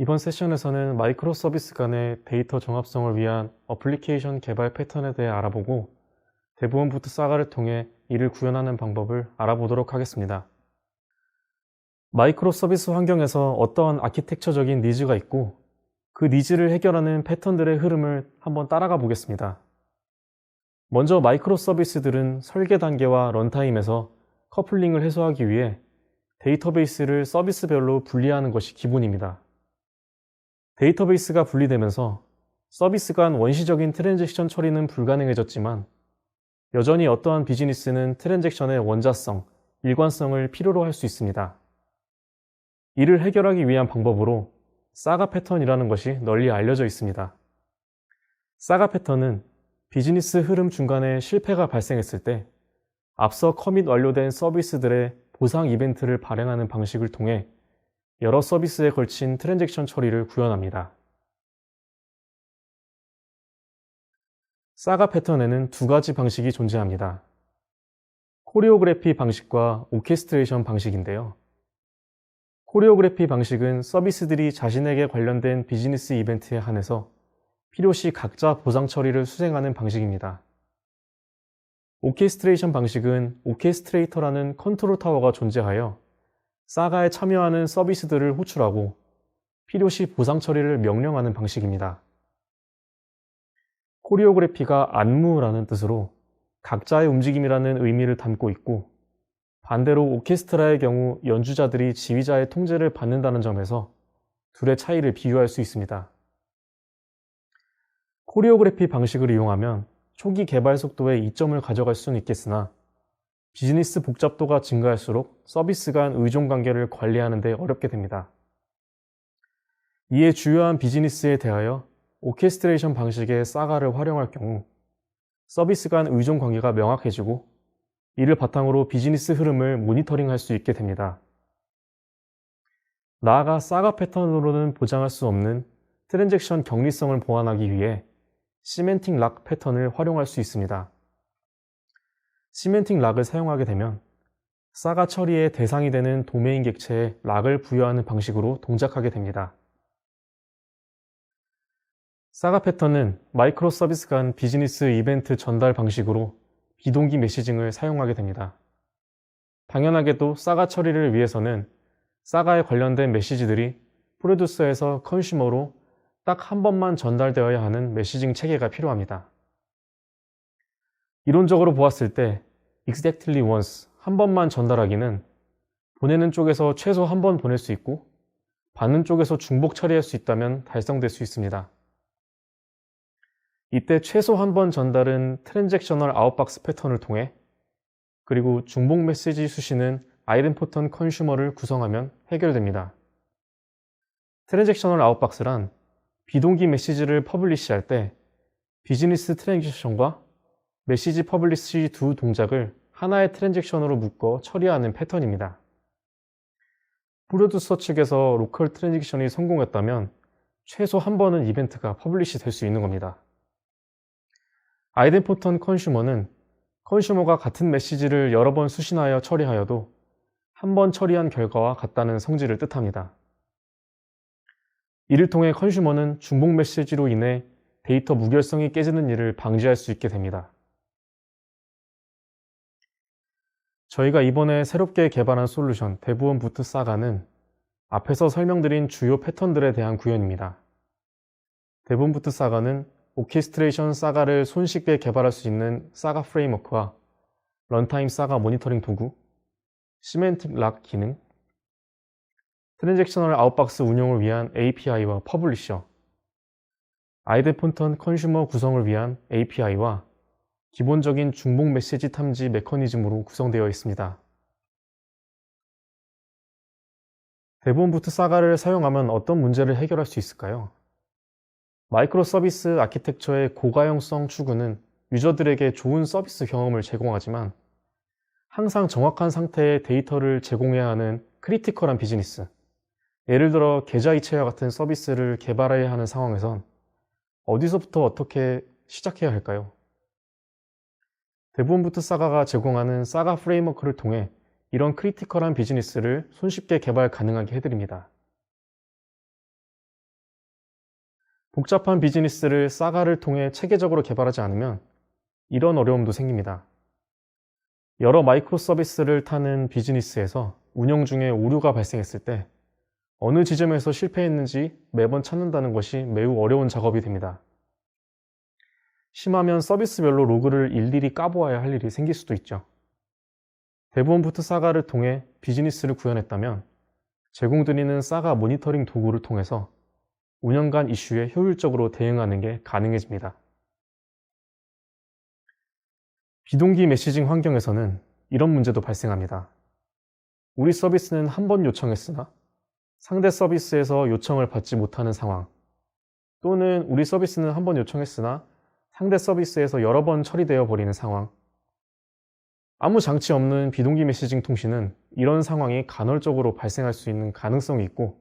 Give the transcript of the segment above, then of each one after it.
이번 세션에서는 마이크로 서비스 간의 데이터 정합성을 위한 어플리케이션 개발 패턴에 대해 알아보고 대부분 부트 사가를 통해 이를 구현하는 방법을 알아보도록 하겠습니다. 마이크로 서비스 환경에서 어떠한 아키텍처적인 니즈가 있고 그 니즈를 해결하는 패턴들의 흐름을 한번 따라가 보겠습니다. 먼저 마이크로 서비스들은 설계 단계와 런타임에서 커플링을 해소하기 위해 데이터베이스를 서비스별로 분리하는 것이 기본입니다. 데이터베이스가 분리되면서 서비스 간 원시적인 트랜잭션 처리는 불가능해졌지만 여전히 어떠한 비즈니스는 트랜잭션의 원자성, 일관성을 필요로 할 수 있습니다. 이를 해결하기 위한 방법으로 사가 패턴이라는 것이 널리 알려져 있습니다. 사가 패턴은 비즈니스 흐름 중간에 실패가 발생했을 때 앞서 커밋 완료된 서비스들의 보상 이벤트를 발행하는 방식을 통해 여러 서비스에 걸친 트랜잭션 처리를 구현합니다. 사가 패턴에는 두 가지 방식이 존재합니다. 코리오그래피 방식과 오케스트레이션 방식인데요. 코리오그래피 방식은 서비스들이 자신에게 관련된 비즈니스 이벤트에 한해서 필요시 각자 보상 처리를 수행하는 방식입니다. 오케스트레이션 방식은 오케스트레이터라는 컨트롤 타워가 존재하여 사가에 참여하는 서비스들을 호출하고 필요시 보상 처리를 명령하는 방식입니다. 코리오그래피가 안무라는 뜻으로 각자의 움직임이라는 의미를 담고 있고 반대로 오케스트라의 경우 연주자들이 지휘자의 통제를 받는다는 점에서 둘의 차이를 비교할 수 있습니다. 코리오그래피 방식을 이용하면 초기 개발 속도에 이점을 가져갈 수는 있겠으나 비즈니스 복잡도가 증가할수록 서비스 간 의존 관계를 관리하는 데 어렵게 됩니다. 이에 주요한 비즈니스에 대하여 오케스트레이션 방식의 사가를 활용할 경우 서비스 간 의존 관계가 명확해지고 이를 바탕으로 비즈니스 흐름을 모니터링할 수 있게 됩니다. 나아가 사가 패턴으로는 보장할 수 없는 트랜잭션 격리성을 보완하기 위해 시멘틱 락 패턴을 활용할 수 있습니다. 시멘틱 락을 사용하게 되면 사가 처리의 대상이 되는 도메인 객체에 락을 부여하는 방식으로 동작하게 됩니다. 사가 패턴은 마이크로 서비스 간 비즈니스 이벤트 전달 방식으로 비동기 메시징을 사용하게 됩니다. 당연하게도 사가 처리를 위해서는 사가에 관련된 메시지들이 프로듀서에서 컨슈머로 딱 한 번만 전달되어야 하는 메시징 체계가 필요합니다. 이론적으로 보았을 때 exactly once, 한 번만 전달하기는 보내는 쪽에서 최소 한 번 보낼 수 있고 받는 쪽에서 중복 처리할 수 있다면 달성될 수 있습니다. 이때 최소 한 번 전달은 트랜잭셔널 아웃박스 패턴을 통해 그리고 중복 메시지 수신은 아이덴포턴 컨슈머를 구성하면 해결됩니다. 트랜잭셔널 아웃박스란 비동기 메시지를 퍼블리시할 때 비즈니스 트랜잭션과 메시지 퍼블리시 두 동작을 하나의 트랜잭션으로 묶어 처리하는 패턴입니다. 프로듀서 측에서 로컬 트랜잭션이 성공했다면 최소 한 번은 이벤트가 퍼블리시 될 수 있는 겁니다. 아이덴포턴 컨슈머는 컨슈머가 같은 메시지를 여러 번 수신하여 처리하여도 한 번 처리한 결과와 같다는 성질을 뜻합니다. 이를 통해 컨슈머는 중복 메시지로 인해 데이터 무결성이 깨지는 일을 방지할 수 있게 됩니다. 저희가 이번에 새롭게 개발한 솔루션 대부분 부트 사가는 앞에서 설명드린 주요 패턴들에 대한 구현입니다. 대부분 부트 사가는 오케스트레이션 사가를 손쉽게 개발할 수 있는 사가 프레임워크와 런타임 사가 모니터링 도구, 시멘틱 락 기능, 트랜잭셔널 아웃박스 운용을 위한 API와 퍼블리셔, 아이덴포턴 컨슈머 구성을 위한 API와 기본적인 중복 메시지 탐지 메커니즘으로 구성되어 있습니다. 대부분 부트 사가를 사용하면 어떤 문제를 해결할 수 있을까요? 마이크로 서비스 아키텍처의 고가용성 추구는 유저들에게 좋은 서비스 경험을 제공하지만 항상 정확한 상태의 데이터를 제공해야 하는 크리티컬한 비즈니스, 예를 들어 계좌이체와 같은 서비스를 개발해야 하는 상황에선 어디서부터 어떻게 시작해야 할까요? 대부분 부트 사가가 제공하는 사가 프레임워크를 통해 이런 크리티컬한 비즈니스를 손쉽게 개발 가능하게 해드립니다. 복잡한 비즈니스를 사가를 통해 체계적으로 개발하지 않으면 이런 어려움도 생깁니다. 여러 마이크로 서비스를 타는 비즈니스에서 운영 중에 오류가 발생했을 때 어느 지점에서 실패했는지 매번 찾는다는 것이 매우 어려운 작업이 됩니다. 심하면 서비스별로 로그를 일일이 까보아야 할 일이 생길 수도 있죠. 대부분부터 사가를 통해 비즈니스를 구현했다면 제공드리는 사가 모니터링 도구를 통해서 운영 간 이슈에 효율적으로 대응하는 게 가능해집니다. 비동기 메시징 환경에서는 이런 문제도 발생합니다. 우리 서비스는 한 번 요청했으나 상대 서비스에서 요청을 받지 못하는 상황, 또는 우리 서비스는 한 번 요청했으나 상대 서비스에서 여러 번 처리되어 버리는 상황. 아무 장치 없는 비동기 메시징 통신은 이런 상황이 간헐적으로 발생할 수 있는 가능성이 있고,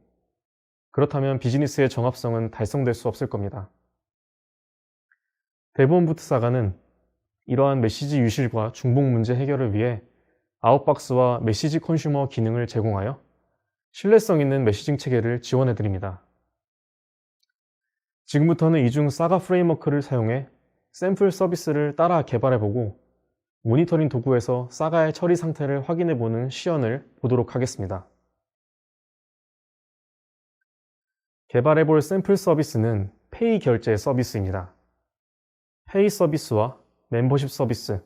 그렇다면 비즈니스의 정합성은 달성될 수 없을 겁니다. 대부분 부트사가는 이러한 메시지 유실과 중복 문제 해결을 위해 아웃박스와 메시지 컨슈머 기능을 제공하여 신뢰성 있는 메시징 체계를 지원해 드립니다. 지금부터는 이중 사가 프레임워크를 사용해 샘플 서비스를 따라 개발해보고 모니터링 도구에서 사가의 처리 상태를 확인해보는 시연을 보도록 하겠습니다. 개발해볼 샘플 서비스는 페이 결제 서비스입니다. 페이 서비스와 멤버십 서비스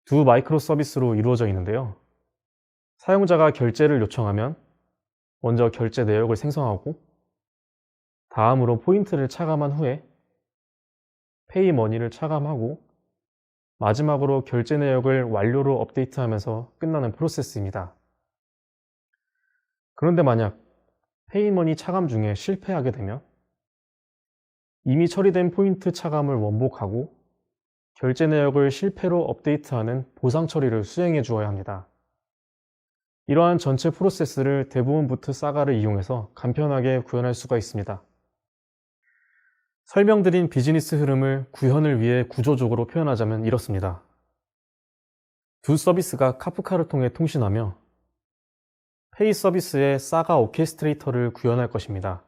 두 마이크로 서비스로 이루어져 있는데요. 사용자가 결제를 요청하면 먼저 결제 내역을 생성하고 다음으로 포인트를 차감한 후에 페이 머니를 차감하고 마지막으로 결제 내역을 완료로 업데이트하면서 끝나는 프로세스입니다. 그런데 만약 페이머니 차감 중에 실패하게 되면 이미 처리된 포인트 차감을 원복하고 결제 내역을 실패로 업데이트하는 보상 처리를 수행해 주어야 합니다. 이러한 전체 프로세스를 대부분 부트 사가를 이용해서 간편하게 구현할 수가 있습니다. 설명드린 비즈니스 흐름을 구현을 위해 구조적으로 표현하자면 이렇습니다. 두 서비스가 카프카를 통해 통신하며 페이 서비스의 사가 오케스트레이터를 구현할 것입니다.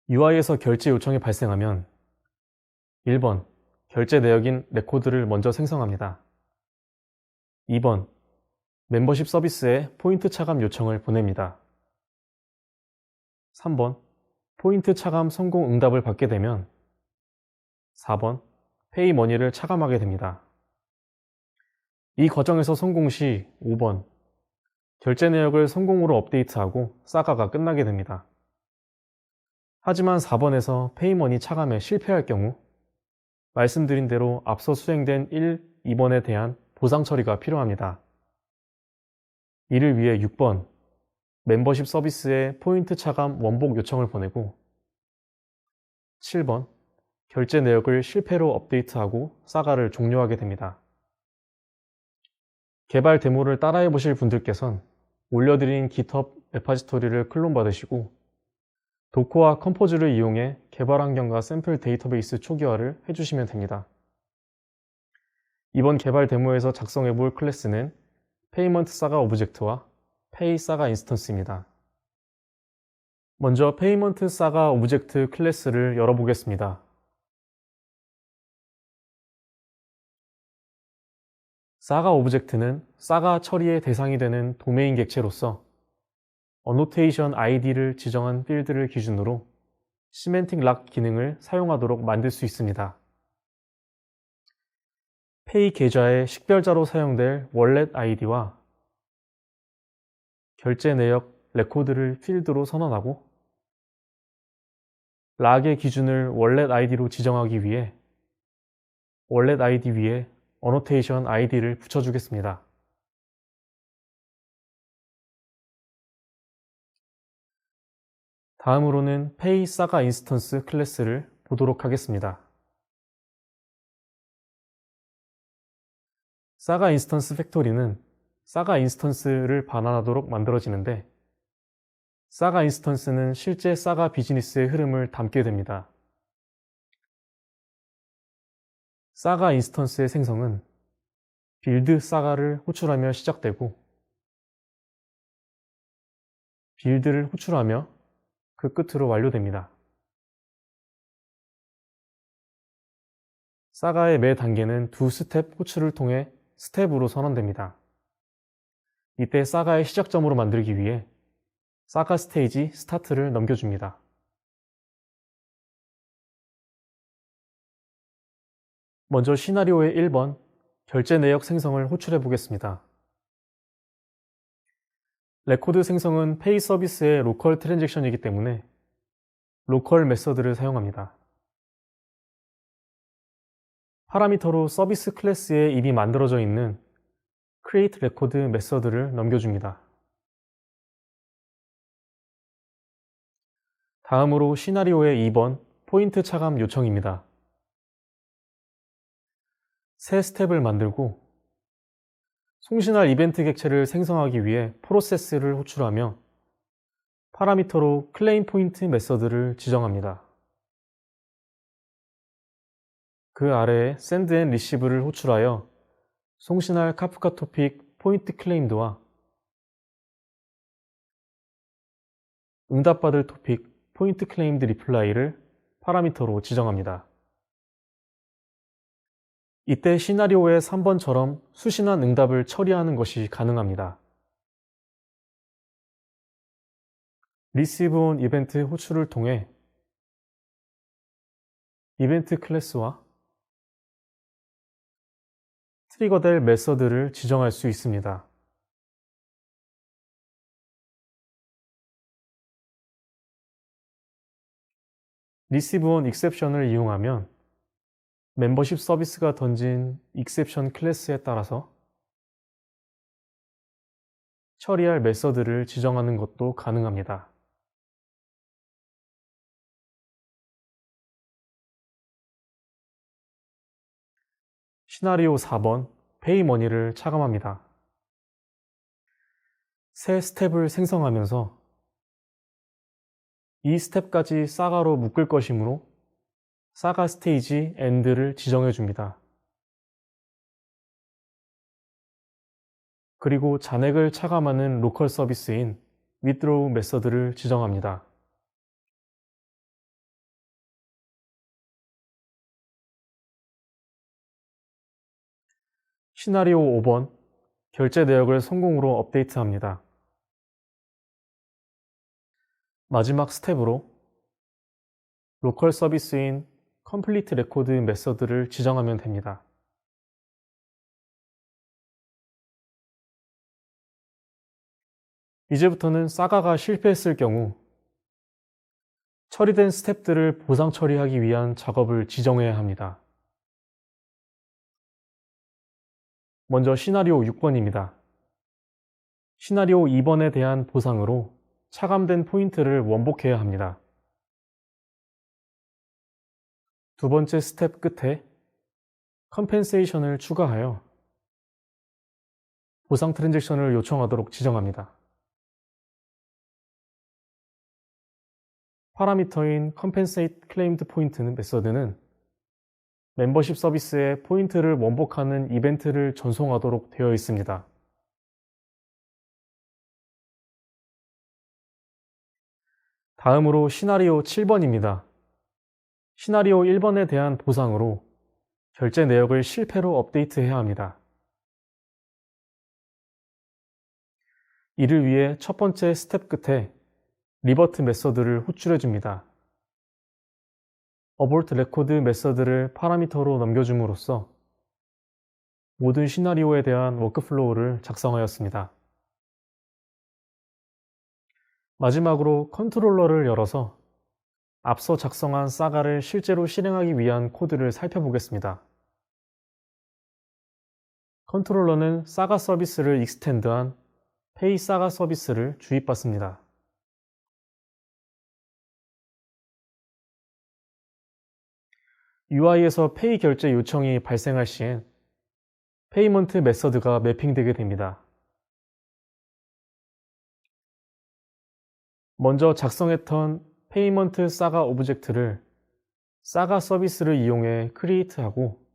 UI에서 결제 요청이 발생하면 1번, 결제 내역인 레코드를 먼저 생성합니다. 2번, 멤버십 서비스에 포인트 차감 요청을 보냅니다. 3번, 포인트 차감 성공 응답을 받게 되면 4번, 페이 머니를 차감하게 됩니다. 이 과정에서 성공 시 5번, 결제 내역을 성공으로 업데이트하고 사가가 끝나게 됩니다. 하지만 4번에서 페이머니 차감에 실패할 경우 말씀드린 대로 앞서 수행된 1, 2번에 대한 보상 처리가 필요합니다. 이를 위해 6번, 멤버십 서비스에 포인트 차감 원복 요청을 보내고 7번, 결제 내역을 실패로 업데이트하고 사가를 종료하게 됩니다. 개발 데모를 따라해 보실 분들께선 올려드린 GitHub 레파지토리를 클론 받으시고 도커와 컴포즈를 이용해 개발 환경과 샘플 데이터베이스 초기화를 해주시면 됩니다. 이번 개발 데모에서 작성해 볼 클래스는 페이먼트 사가 오브젝트와 페이 사가 인스턴스입니다. 먼저 페이먼트 사가 오브젝트 클래스를 열어보겠습니다. 사가 오브젝트는 사가 처리의 대상이 되는 도메인 객체로서 어노테이션 ID를 지정한 필드를 기준으로 시멘틱 락 기능을 사용하도록 만들 수 있습니다. 페이 계좌의 식별자로 사용될 월렛 ID와 결제 내역 레코드를 필드로 선언하고 락의 기준을 월렛 ID로 지정하기 위해 월렛 ID 위에 어노테이션 ID를 붙여주겠습니다. 다음으로는 페이 사가 인스턴스 클래스를 보도록 하겠습니다. 사가 인스턴스 팩토리는 사가 인스턴스를 반환하도록 만들어지는데 사가 인스턴스는 실제 사가 비즈니스의 흐름을 담게 됩니다. 사가 인스턴스의 생성은 빌드 사가를 호출하며 시작되고 빌드를 호출하며 그 끝으로 완료됩니다. 사가의 매 단계는 두 스텝 호출을 통해 스텝으로 선언됩니다. 이때 사가의 시작점으로 만들기 위해 사가 스테이지 스타트를 넘겨줍니다. 먼저 시나리오의 1번 결제 내역 생성을 호출해 보겠습니다. 레코드 생성은 페이 서비스의 로컬 트랜잭션이기 때문에 로컬 메서드를 사용합니다. 파라미터로 서비스 클래스에 이미 만들어져 있는 create record 메서드를 넘겨줍니다. 다음으로 시나리오의 2번 포인트 차감 요청입니다. 새 스텝을 만들고 송신할 이벤트 객체를 생성하기 위해 프로세스를 호출하며 파라미터로 클레임 포인트 메서드를 지정합니다. 그 아래에 send and receive를 호출하여 송신할 카프카 토픽 포인트 클레임드와 응답받을 토픽 포인트 클레임드 리플라이를 파라미터로 지정합니다. 이때 시나리오의 3번처럼 수신한 응답을 처리하는 것이 가능합니다. receive on 이벤트 호출을 통해 이벤트 클래스와 트리거될 메서드를 지정할 수 있습니다. receive on exception을 이용하면 멤버십 서비스가 던진 exception 클래스에 따라서 처리할 메서드를 지정하는 것도 가능합니다. 시나리오 4번 페이머니를 차감합니다. 새 스텝을 생성하면서 이 스텝까지 사가로 묶을 것이므로 사가 스테이지 end를 지정해 줍니다. 그리고 잔액을 차감하는 로컬 서비스인 withdraw 메서드를 지정합니다. 시나리오 5번 결제 내역을 성공으로 업데이트합니다. 마지막 스텝으로 로컬 서비스인 complete record 메서드를 지정하면 됩니다. 이제부터는 사가가 실패했을 경우 처리된 스텝들을 보상 처리하기 위한 작업을 지정해야 합니다. 먼저 시나리오 6번입니다. 시나리오 2번에 대한 보상으로 차감된 포인트를 원복해야 합니다. 두 번째 스텝 끝에 컴펜세이션을 추가하여 보상 트랜잭션을 요청하도록 지정합니다. 파라미터인 compensate claimed 포인트는 메서드는 멤버십 서비스에 포인트를 원복하는 이벤트를 전송하도록 되어 있습니다. 다음으로 시나리오 7번입니다. 시나리오 1번에 대한 보상으로 결제 내역을 실패로 업데이트해야 합니다. 이를 위해 첫 번째 스텝 끝에 리버트 메서드를 호출해 줍니다. abort record 메서드를 파라미터로 넘겨줌으로써 모든 시나리오에 대한 워크플로우를 작성하였습니다. 마지막으로 컨트롤러를 열어서 앞서 작성한 사가를 실제로 실행하기 위한 코드를 살펴보겠습니다. 컨트롤러는 사가 서비스를 익스텐드한 페이 사가 서비스를 주입받습니다. UI에서 페이 결제 요청이 발생할 시엔 페이먼트 메서드가 매핑되게 됩니다. 먼저 작성했던 페이먼트 사가 오브젝트를 사가 서비스를 이용해 크리에이트하고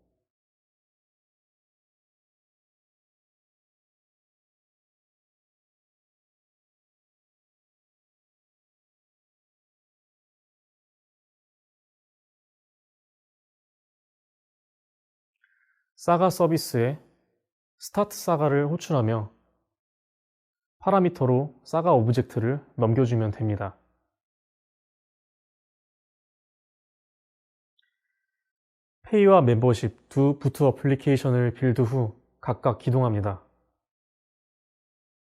사가 서비스에 스타트 사가를 호출하며 파라미터로 사가 오브젝트를 넘겨주면 됩니다. 페이와 멤버십 두 부트 어플리케이션을 빌드 후 각각 기동합니다.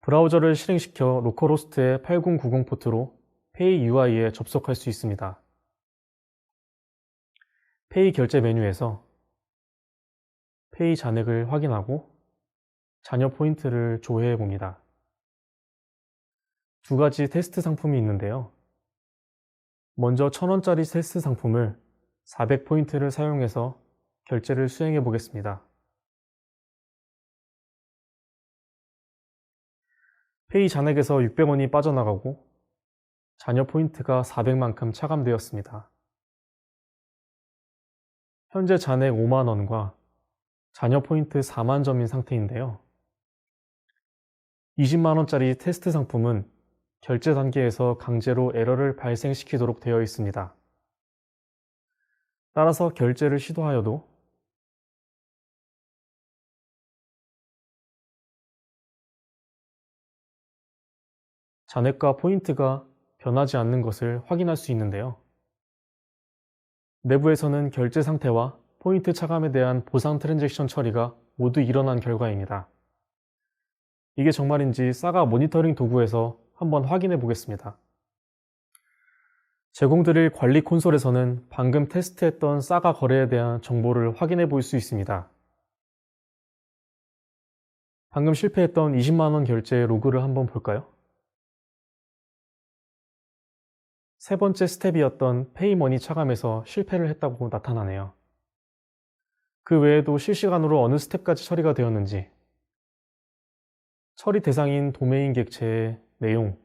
브라우저를 실행시켜 로컬호스트의 8090 포트로 페이 UI에 접속할 수 있습니다. 페이 결제 메뉴에서 페이 잔액을 확인하고 잔여 포인트를 조회해 봅니다. 두 가지 테스트 상품이 있는데요. 먼저 1000원짜리 테스트 상품을 400포인트를 사용해서 결제를 수행해 보겠습니다. 페이 잔액에서 600원이 빠져나가고 잔여 포인트가 400만큼 차감되었습니다. 현재 잔액 5만원과 잔여 포인트 4만점인 상태인데요. 20만원짜리 테스트 상품은 결제 단계에서 강제로 에러를 발생시키도록 되어 있습니다. 따라서 결제를 시도하여도 잔액과 포인트가 변하지 않는 것을 확인할 수 있는데요. 내부에서는 결제 상태와 포인트 차감에 대한 보상 트랜잭션 처리가 모두 일어난 결과입니다. 이게 정말인지 사가 모니터링 도구에서 한번 확인해 보겠습니다. 제공드릴 관리 콘솔에서는 방금 테스트했던 사가 거래에 대한 정보를 확인해 볼 수 있습니다. 방금 실패했던 20만원 결제의 로그를 한번 볼까요? 세 번째 스텝이었던 페이머니 차감에서 실패를 했다고 나타나네요. 그 외에도 실시간으로 어느 스텝까지 처리가 되었는지, 처리 대상인 도메인 객체의 내용,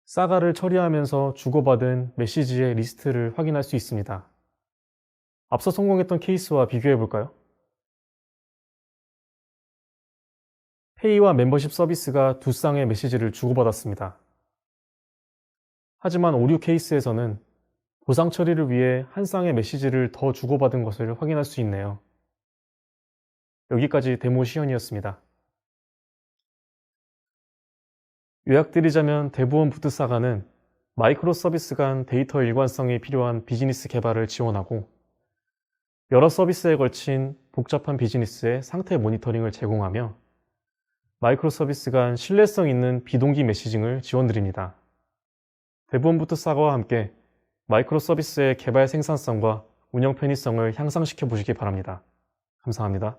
사가를 처리하면서 주고받은 메시지의 리스트를 확인할 수 있습니다. 앞서 성공했던 케이스와 비교해 볼까요? 페이와 멤버십 서비스가 두 쌍의 메시지를 주고받았습니다. 하지만 오류 케이스에서는 보상 처리를 위해 한 쌍의 메시지를 더 주고받은 것을 확인할 수 있네요. 여기까지 데모 시연이었습니다. 요약드리자면 대부원 부트 사가는 마이크로 서비스 간 데이터 일관성이 필요한 비즈니스 개발을 지원하고 여러 서비스에 걸친 복잡한 비즈니스의 상태 모니터링을 제공하며 마이크로 서비스 간 신뢰성 있는 비동기 메시징을 지원드립니다. 대부원 부트 사가와 함께 마이크로 서비스의 개발 생산성과 운영 편의성을 향상시켜 보시기 바랍니다. 감사합니다.